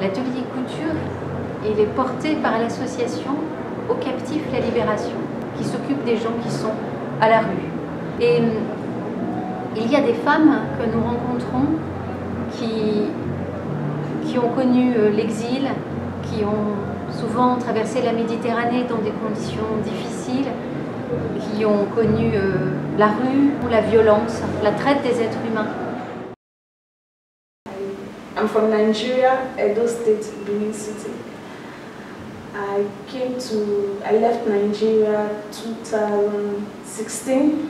L'atelier couture, il est porté par l'association Aux Captifs la Libération, qui s'occupe des gens qui sont à la rue. Et il y a des femmes que nous rencontrons qui ont connu l'exil, qui ont souvent traversé la Méditerranée dans des conditions difficiles, qui ont connu la rue, la violence, la traite des êtres humains. I'm from Nigeria, Edo State, Benin City. I left Nigeria 2016,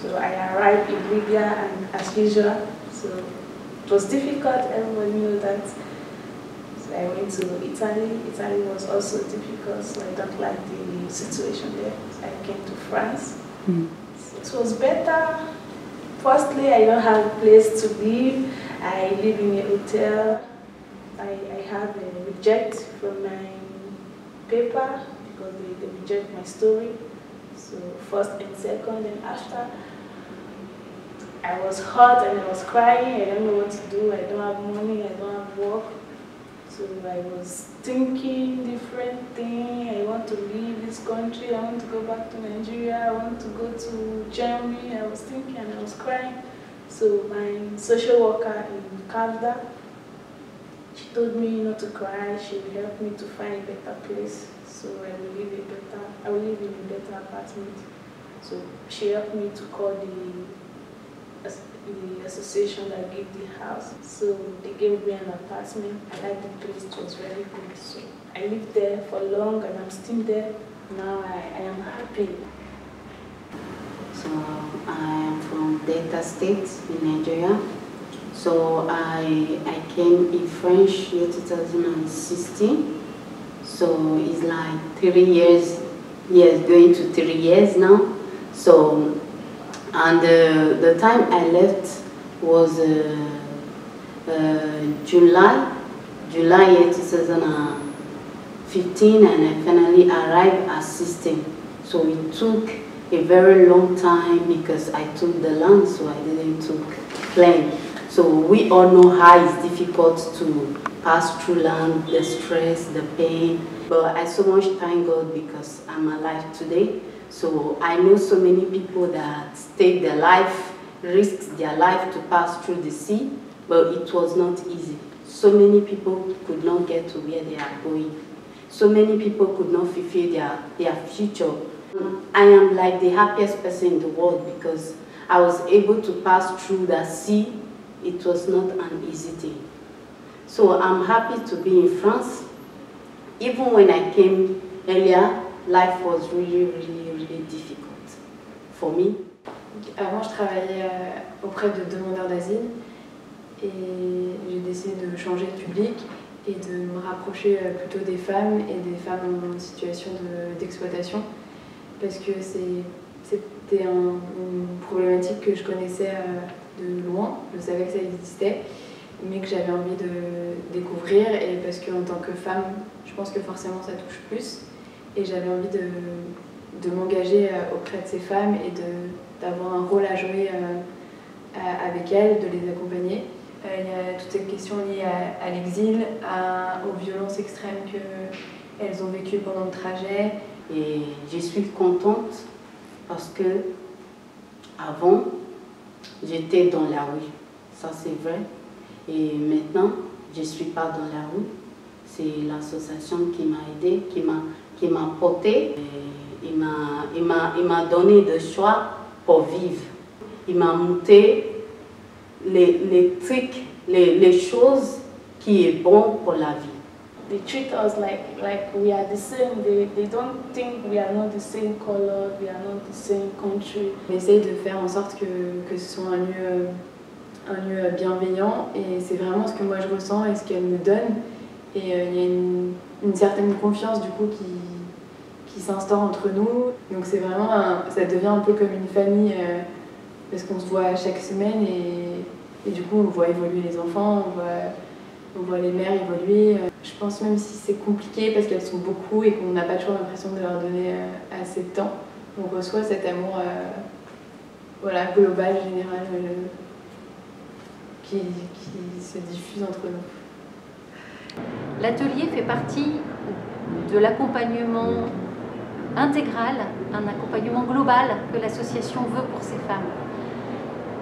so I arrived in Libya and as usual, so it was difficult, everybody knew that. So I went to Italy. Italy was also difficult, so I don't like the situation there. So I came to France. So it was better. Firstly, I don't have a place to live. I live in a hotel. I have a reject from my paper because they reject my story. So first and second and after, I was hurt and I was crying. I don't know what to do. I don't have money. I don't have work. So I was thinking different things. I want to leave this country. I want to go back to Nigeria. I want to go to Germany. I was thinking and I was crying. So my social worker in Canada, she told me not to cry. She will help me to find a better place. So I will live in a better apartment. So she helped me to call the association that gave the house. So they gave me an apartment. I liked the place. It was very good. So I lived there for long and I'm still there. Now I am happy. So I am from Delta State in Nigeria. So I came in French year 2016. So it's like 3 years, going to 3 years now. So, and the time I left was July year 2015, and I finally arrived as assistant. So it took a very long time because I took the land, so I didn't took plane. So we all know how it's difficult to pass through land, the stress, the pain. But I so much thank God because I'm alive today. So I know so many people that take their life, risk their life to pass through the sea, but it was not easy. So many people could not get to where they are going. So many people could not fulfill their future. I am like the happiest person in the world because I was able to pass through the sea. It was not an easy thing. So I'm happy to be in France. Even when I came earlier, life was really difficult for me. Avant, je travaillais auprès de demandeurs d'asile et j'ai décidé de changer de public et de me rapprocher plutôt des femmes et des femmes en situation d'exploitation parce que c'était une problématique que je connaissais de loin, je savais que ça existait, mais que j'avais envie de découvrir et parce qu'en tant que femme, je pense que forcément ça touche plus et j'avais envie de m'engager auprès de ces femmes et d'avoir un rôle à jouer avec elles, de les accompagner. Il y a toutes ces questions liées à l'exil, aux violences extrêmes qu'elles ont vécues pendant le trajet. Et je suis contente parce que avant, j'étais dans la rue, ça c'est vrai. Et maintenant, je ne suis pas dans la rue. C'est l'association qui m'a aidée, qui m'a portée. Il m'a donné le choix pour vivre. Il m'a montré les trucs, les choses qui sont bonnes pour la vie. they treat us like we are the same. They don't think we are not the same color, we are not the same country. On essaye de faire en sorte que ce soit un lieu bienveillant, et c'est vraiment ce que moi je ressens et ce qu'elle me donne. Et il y a une certaine confiance du coup qui s'instaure entre nous. Donc c'est vraiment, ça devient un peu comme une famille parce qu'on se voit chaque semaine et du coup on voit évoluer les enfants, on voit les mères évoluer. Je pense même si c'est compliqué parce qu'elles sont beaucoup et qu'on n'a pas toujours l'impression de leur donner assez de temps, on reçoit cet amour voilà, global, général, qui se diffuse entre nous. L'atelier fait partie de l'accompagnement intégral, un accompagnement global que l'association veut pour ces femmes.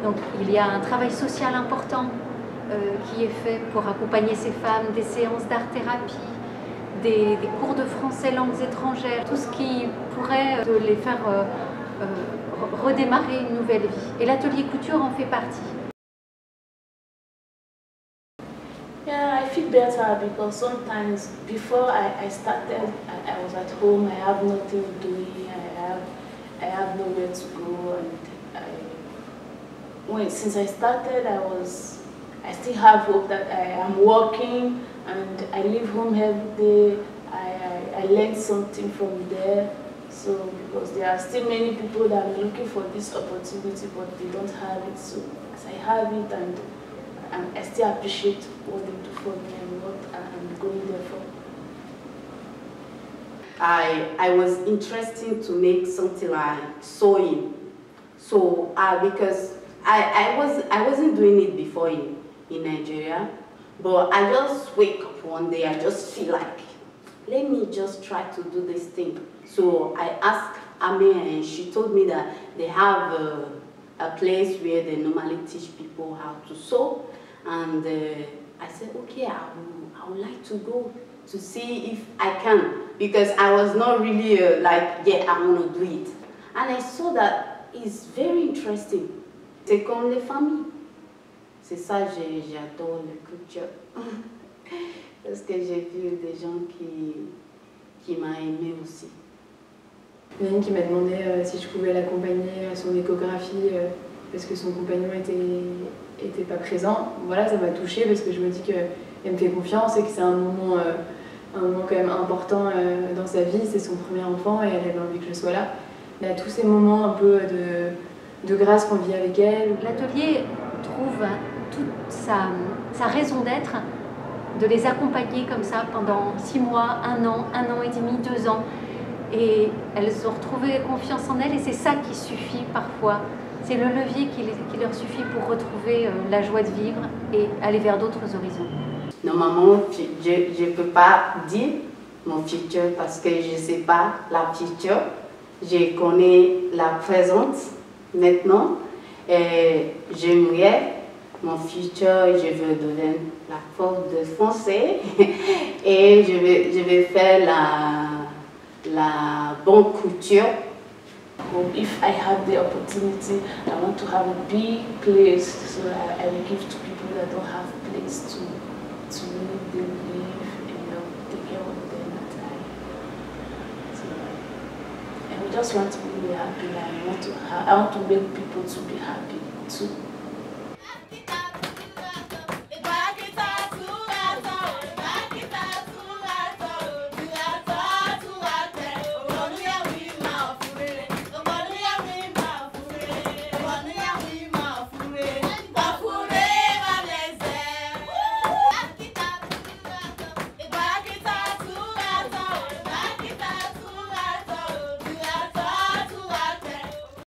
Donc il y a un travail social important qui est fait pour accompagner ces femmes, des séances d'art-thérapie, des cours de français langues étrangères, tout ce qui pourrait les faire redémarrer une nouvelle vie. Et l'atelier couture en fait partie. Yeah, I feel better because sometimes before I started, I was at home, I have nothing doing, I have nowhere to go, and since I started, I still have hope that I am working and I leave home every day. I learned something from there. So because there are still many people that are looking for this opportunity but they don't have it. So as I have it, and I still appreciate what they do for me and what I'm going there for. I was interested to make something like sewing. So because I wasn't doing it before in Nigeria, but I just wake up one day, I just feel like, let me just try to do this thing. So I asked Ame, and she told me that they have a place where they normally teach people how to sew. And I said, okay, I would like to go to see if I can, because I was not really like, yeah, I want to do it. And I saw that it's very interesting. C'est comme les familles. C'est ça, j'adore le culture. Parce que j'ai vu des gens qui m'ont aimé aussi. Il y en a une qui m'a demandé si je pouvais l'accompagner à son échographie parce que son compagnon était pas présent. Voilà, ça m'a touchée parce que je me dis qu'elle me fait confiance et que c'est un moment quand même important dans sa vie. C'est son premier enfant et elle avait envie que je sois là. Il y a tous ces moments un peu de grâce qu'on vit avec elle. L'atelier trouve toute sa raison d'être de les accompagner comme ça pendant 6 mois, 1 an et demi, 2 ans. Et elles ont retrouvé confiance en elles et c'est ça qui suffit parfois. C'est le levier qui leur suffit pour retrouver la joie de vivre et aller vers d'autres horizons. Normalement, je ne peux pas dire mon futur parce que je ne sais pas la future. Je connais la présente maintenant. J'aimerais mon futur, je veux devenir la prof de français et je vais faire la bonne couture. If I have the opportunity, I want to have a big place so that I will give to people that don't have a place to make them live and take care of them at time. So, and we just want to be happy. I want to make people to be happy too.